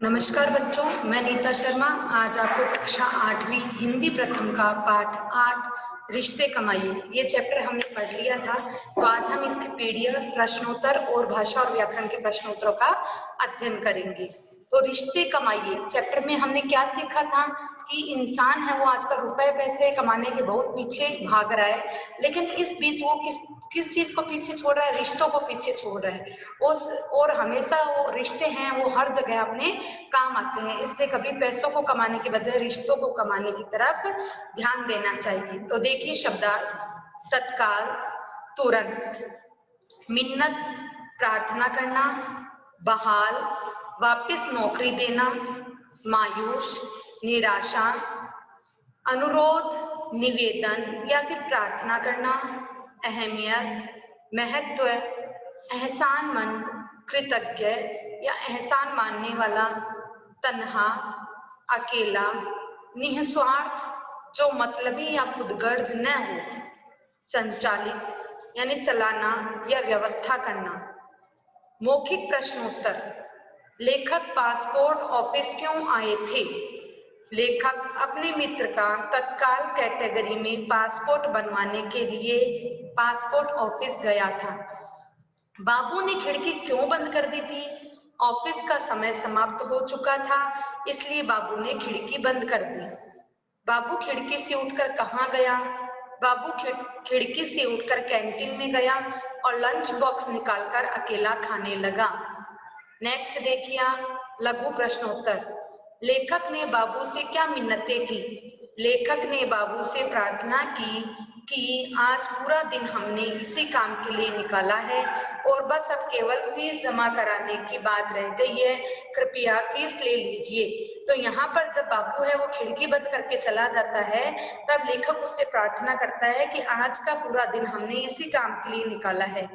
नमस्कार बच्चों, मैं नीता शर्मा आज आपको कक्षा 8वीं हिंदी प्रथम का पाठ 8 रिश्ते कमाइए ये चैप्टर हमने पढ़ लिया था। तो आज हम इसके पीडीएफ प्रश्नोत्तर और भाषा और व्याकरण के प्रश्नोत्तरों का अध्ययन करेंगे। तो रिश्ते कमाइए चैप्टर में हमने क्या सीखा था कि इंसान है वो आजकल रुपए पैसे कमाने के बहुत पीछे भाग रहा है, लेकिन इस बीच वो किस चीज को पीछे छोड़ रहा है? रिश्तों को पीछे छोड़ रहा है। और हमेशा वो रिश्ते हैं वो हर जगह अपने काम आते हैं, इसलिए कभी पैसों को कमाने के बजाय रिश्तों को कमाने की तरफ ध्यान देना चाहिए। तो देखिए शब्दार्थ: तत्काल, तुरंत, मिन्नत, प्रार्थना करना, बहाल, वापस नौकरी देना, मायूस, निराशा, अनुरोध, निवेदन या फिर प्रार्थना करना, अहमियत, महत्व, एहसानमंद, कृतज्ञ या एहसान मानने वाला, तन्हा, अकेला, निस्वार्थ, जो मतलबी या खुदगर्ज न हो, संचालित यानी चलाना या व्यवस्था करना। मौखिक प्रश्नोत्तर: लेखक पासपोर्ट ऑफिस क्यों आए थे? लेखक अपने मित्र का तत्काल कैटेगरी में पासपोर्ट बनवाने के लिए पासपोर्ट ऑफिस गया था। बाबू ने खिड़की क्यों बंद कर दी थी? ऑफिस का समय समाप्त हो चुका था, इसलिए बाबू ने खिड़की बंद कर दी। बाबू खिड़की से उठकर कहाँ गया? बाबू खिड़की से उठकर कैंटीन में गया और लंच बॉक्स निकालकर अकेला खाने लगा। नेक्स्ट देखिए आप लघु प्रश्नोत्तर: लेखक ने बाबू से क्या मिन्नतें की? लेखक ने बाबू से प्रार्थना की कि आज पूरा दिन हमने इसी काम के लिए निकाला है और बस अब केवल फीस जमा कराने की बात रह गई है, कृपया फीस ले लीजिए। तो यहाँ पर जब बाबू है वो खिड़की बंद करके चला जाता है, तब लेखक उससे प्रार्थना करता है कि आज का पूरा दिन हमने इसी काम के लिए निकाला है,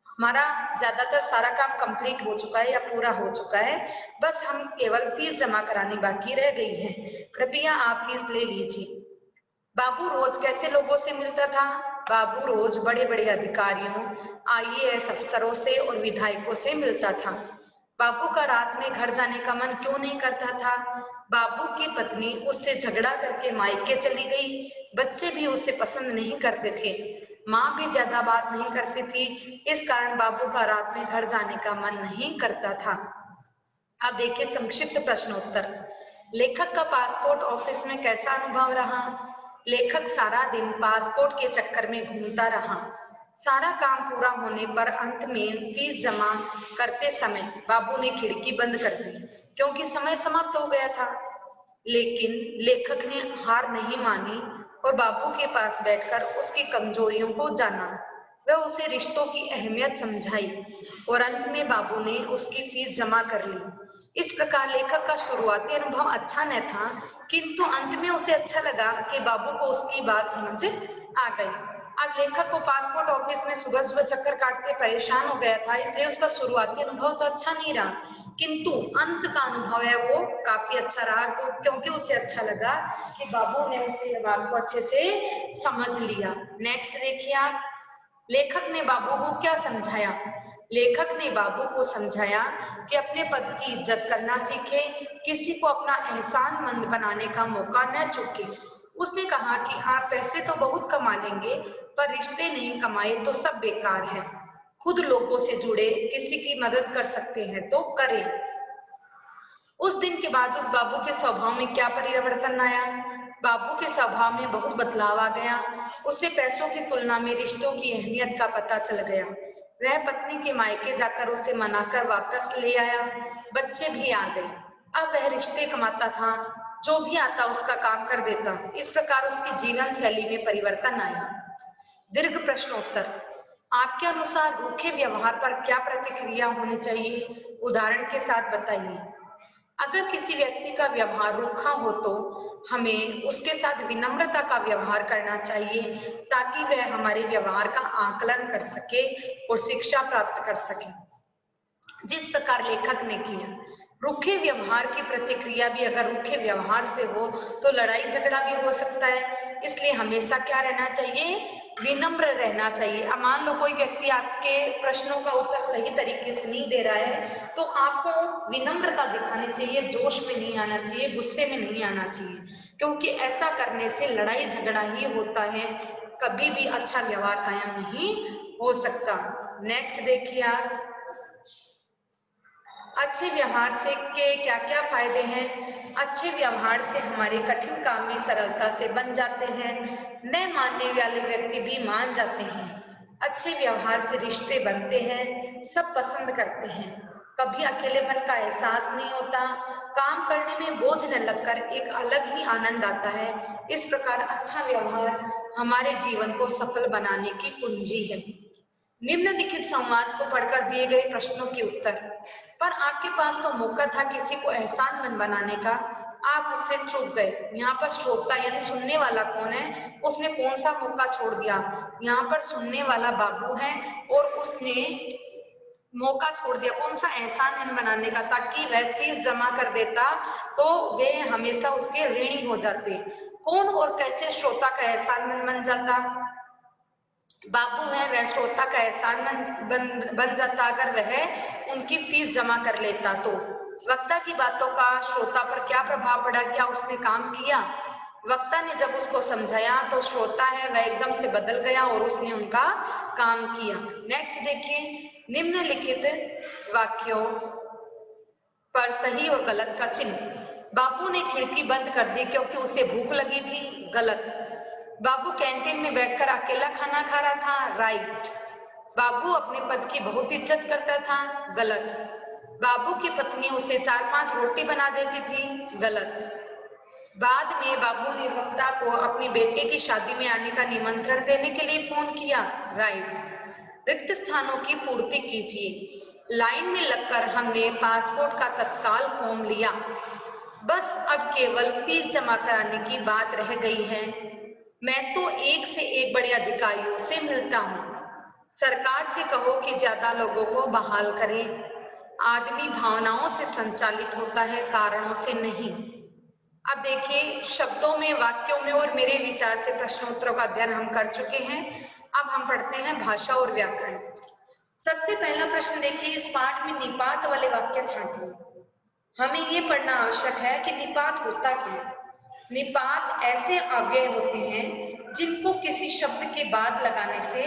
हमारा ज्यादातर सारा काम कंप्लीट हो चुका है या पूरा हो चुका है, बस हम केवल फीस जमा करानी बाकी रह गई है, कृपया आप फीस ले लीजिए। बाबू रोज कैसे लोगों से मिलता था? बाबू रोज बड़े बड़े अधिकारियों, आईएएस अफसरों से और विधायकों से मिलता था। बाबू का रात में घर जाने का मन क्यों नहीं करता था? बाबू की पत्नी उससे झगड़ा करके मायके चली गई, बच्चे भी उसे पसंद नहीं करते थे, माँ भी ज्यादा बात नहीं करती थी, इस कारण बाबू का रात में घर जाने का मन नहीं करता था। अब देखिए संक्षिप्त प्रश्नोत्तर: लेखक का पासपोर्ट ऑफिस में कैसा अनुभव रहा? लेखक सारा दिन पासपोर्ट के चक्कर में घूमता रहा। सारा काम पूरा होने पर अंत में फीस जमा करते समय बाबू ने खिड़की बंद कर दी क्योंकि समय समाप्त हो गया था। लेकिन लेखक ने हार नहीं मानी और बाबू के पास बैठकर उसकी कमजोरियों को जाना, वह उसे रिश्तों की अहमियत समझाई और अंत में बाबू ने उसकी फीस जमा कर ली। इस प्रकार लेखक का शुरुआती अनुभव अच्छा न था, किंतु अंत में उसे अच्छा लगा कि बाबू को उसकी बात समझ आ गई। अब लेखक को पासपोर्ट ऑफिस में सुबह सुबह चक्कर काटते परेशान हो गया था, इसलिए उसका शुरुआती अनुभव तो अच्छा नहीं रहा, किंतु अंत का अनुभव है वो काफी अच्छा रहा क्योंकि उसे अच्छा लगा कि बाबू ने उसकी बात को अच्छे से समझ लिया। नेक्स्ट देखिए आप, लेखक ने बाबू को क्या समझाया? लेखक ने बाबू को समझाया कि अपने पद की इज्जत करना सीखे, किसी को अपना एहसानमंद बनाने का मौका न चूके। उसने कहा कि आप पैसे तो बहुत कमा लेंगे, पर रिश्ते नहीं कमाए तो सब बेकार है। खुद लोगों से जुड़े, किसी की मदद कर सकते हैं तो करें। उस दिन के बाद उस बाबू के स्वभाव में क्या परिवर्तन आया? बाबू के स्वभाव में बहुत बदलाव आ गया। उसे पैसों की तुलना में रिश्तों की अहमियत का पता चल गया। वह पत्नी के मायके जाकर उसे मनाकर वापस ले आया, बच्चे भी आ गए। अब वह रिश्ते कमाता था, जो भी आता उसका काम कर देता। इस प्रकार उसकी जीवन शैली में परिवर्तन आया। दीर्घ प्रश्नोत्तर: आपके अनुसार रूखे व्यवहार पर क्या प्रतिक्रिया होनी चाहिए? उदाहरण के साथ बताइए। अगर किसी व्यक्ति का व्यवहार रूखा हो तो हमें उसके साथ विनम्रता का व्यवहार करना चाहिए ताकि वह हमारे व्यवहार का आकलन कर सके और शिक्षा प्राप्त कर सके, जिस प्रकार लेखक ने किया। रूखे व्यवहार की प्रतिक्रिया भी अगर रूखे व्यवहार से हो तो लड़ाई झगड़ा भी हो सकता है, इसलिए हमेशा क्या रहना चाहिए? विनम्र रहना चाहिए। अब मान लो कोई व्यक्ति आपके प्रश्नों का उत्तर सही तरीके से नहीं दे रहा है तो आपको विनम्रता दिखानी चाहिए, जोश में नहीं आना चाहिए, गुस्से में नहीं आना चाहिए, क्योंकि ऐसा करने से लड़ाई झगड़ा ही होता है, कभी भी अच्छा व्यवहार कायम नहीं हो सकता। नेक्स्ट देखिए आप, अच्छे व्यवहार से के क्या क्या फायदे हैं। अच्छे व्यवहार से हमारे कठिन काम भी सरलता से बन जाते हैं, न मानने वाले व्यक्ति भी मान जाते हैं। अच्छे व्यवहार से रिश्ते बनते हैं, सब पसंद करते हैं, कभी अकेलेपन का एहसास नहीं होता, काम करने में बोझ न लगकर एक अलग ही आनंद आता है। इस प्रकार अच्छा व्यवहार हमारे जीवन को सफल बनाने की कुंजी है। निम्नलिखित संवाद को पढ़कर दिए गए प्रश्नों के उत्तर, पर आपके पास तो मौका था किसी को एहसानमंद बनाने का, आप उससे चूक गए। यहाँ पर श्रोता यानी सुनने वाला कौन है, उसने कौन सा मौका छोड़ दिया, यहाँ पर सुनने वाला बाबू है और उसने मौका छोड़ दिया कौन सा, एहसानमंद बनाने का, ताकि वह फीस जमा कर देता तो वे हमेशा उसके ऋणी हो जाते। कौन और कैसे श्रोता का एहसानमंद बन जाता, बाबू है वह श्रोता का एहसानमंद बन जाता अगर वह उनकी फीस जमा कर लेता तो। वक्ता की बातों का श्रोता पर क्या प्रभाव पड़ा, क्या उसने काम किया, वक्ता ने जब उसको समझाया तो श्रोता है वह एकदम से बदल गया और उसने उनका काम किया। नेक्स्ट देखिए, निम्नलिखित वाक्यों पर सही और गलत का चिन्ह। बाबू ने खिड़की बंद कर दी क्योंकि उसे भूख लगी थी, गलत। बाबू कैंटीन में बैठकर अकेला खाना खा रहा था, राइट। बाबू अपने पद की बहुत इज्जत करता था, गलत। बाबू की पत्नी उसे 4-5 रोटी बना देती थी, गलत। बाद में बाबू ने वक्ता को अपनी बेटे की शादी में आने का निमंत्रण देने के लिए फोन किया, राइट। रिक्त स्थानों की पूर्ति कीजिए। लाइन में लगकर हमने पासपोर्ट का तत्काल फॉर्म लिया, बस अब केवल फीस जमा कराने की बात रह गई है। मैं तो एक से एक बड़े अधिकारियों से मिलता हूँ। सरकार से कहो कि ज्यादा लोगों को बहाल करें। आदमी भावनाओं से संचालित होता है, कारणों से नहीं। अब देखिए, शब्दों में, वाक्यों में और मेरे विचार से प्रश्नोत्तरों का अध्ययन हम कर चुके हैं। अब हम पढ़ते हैं भाषा और व्याकरण। सबसे पहला प्रश्न देखिए, इस पाठ में निपात वाले वाक्य छांटिए। हमें ये पढ़ना आवश्यक है कि निपात होता क्या है। निपात ऐसे अव्यय होते हैं जिनको किसी शब्द के बाद लगाने से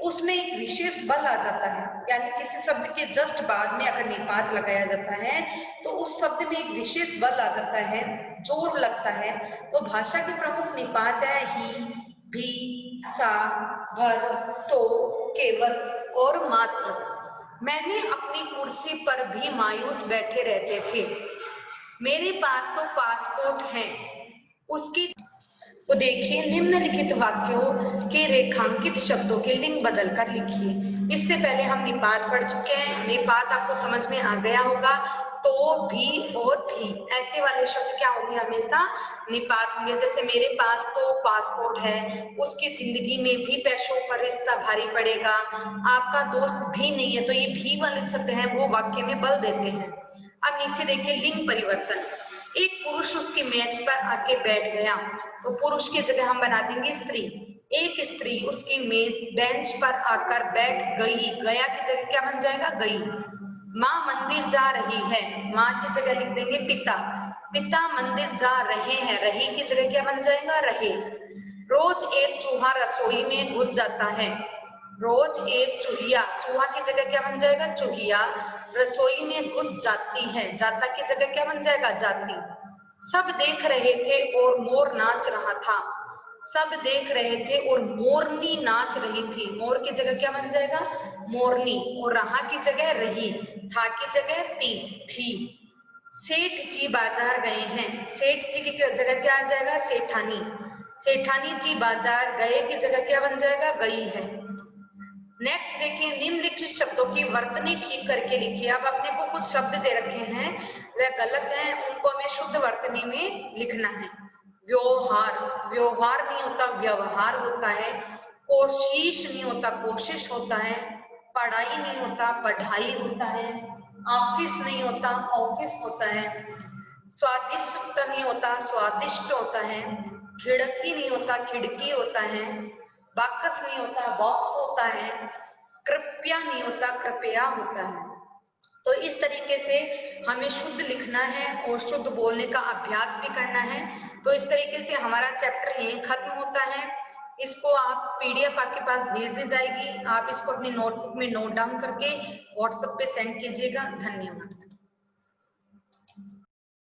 उसमें एक विशेष बल आ जाता है, यानी किसी शब्द के जस्ट बाद में अगर निपात लगाया जाता है तो उस शब्द में एक विशेष बल आ जाता है, जोर लगता है। तो भाषा के प्रमुख निपात है ही, भी, सा, भर, तो, केवल और मात्र। मैंने अपनी कुर्सी पर भी मायूस बैठे रहते थे। मेरे पास तो पासपोर्ट है, उसकी। तो देखिए, निम्नलिखित वाक्यों के रेखांकित शब्दों के लिंग बदलकर लिखिए। इससे पहले हम निपात पढ़ चुके हैं, निपात आपको समझ में आ गया होगा। तो, भी और भी ऐसे वाले शब्द क्या होंगे, हमेशा निपात होंगे। जैसे मेरे पास तो पासपोर्ट है, उसकी जिंदगी में भी पैसों पर रिश्ता भारी पड़ेगा, आपका दोस्त भी नहीं है, तो ये भी वाले शब्द हैं वो वाक्य में बल देते हैं। अब नीचे देखिए, लिंग परिवर्तन। एक पुरुष उसके मेज पर आके बैठ गया, तो पुरुष की जगह हम बना देंगे स्त्री। एक स्त्री उसकी बेंच पर आकर बैठ गई, गया की जगह क्या बन जाएगा, गई। माँ मंदिर जा रही है, माँ की जगह लिख देंगे पिता। पिता मंदिर जा रहे हैं, रही की जगह क्या बन जाएगा, रहे। रोज एक चूहा रसोई में घुस जाता है, रोज एक चूहिया, चूहा की जगह क्या बन जाएगा, चूहिया रसोई में घुस जाती है, जाता की जगह क्या बन जाएगा, जाती। सब देख रहे थे और मोर नाच रहा था, सब देख रहे थे और मोरनी नाच रही थी, मोर की जगह क्या बन जाएगा, मोरनी। और रहा की जगह रही, था की जगह थी। सेठ जी बाजार गए हैं, सेठ जी की जगह क्या आ जाएगा, सेठानी। सेठानी जी बाजार गए की जगह क्या बन जाएगा, गई है। नेक्स्ट देखिए, निम्नलिखित शब्दों की वर्तनी ठीक करके लिखिए। अब अपने को कुछ शब्द दे रखे हैं वह गलत हैं, उनको हमें शुद्ध वर्तनी में लिखना है। व्यवहार, व्यवहार नहीं होता, व्यवहार होता है। कोशिश नहीं होता, कोशिश होता है। पढ़ाई नहीं होता, पढ़ाई होता है। ऑफिस नहीं होता, ऑफिस होता है। स्वादिष्ट नहीं होता, स्वादिष्ट होता है। खिड़की नहीं होता, खिड़की होता है। बाकस नहीं होता बॉक्स होता है, कृपया नहीं होता कृपया होता है। तो इस तरीके से हमें शुद्ध लिखना है और शुद्ध बोलने का अभ्यास भी करना है। तो इस तरीके से हमारा चैप्टर यहीं खत्म होता है। इसको आप पीडीएफ आपके पास भेज दी जाएगी, आप इसको अपनी नोटबुक में नोट डाउन करके व्हाट्सएप पे सेंड कीजिएगा। धन्यवाद।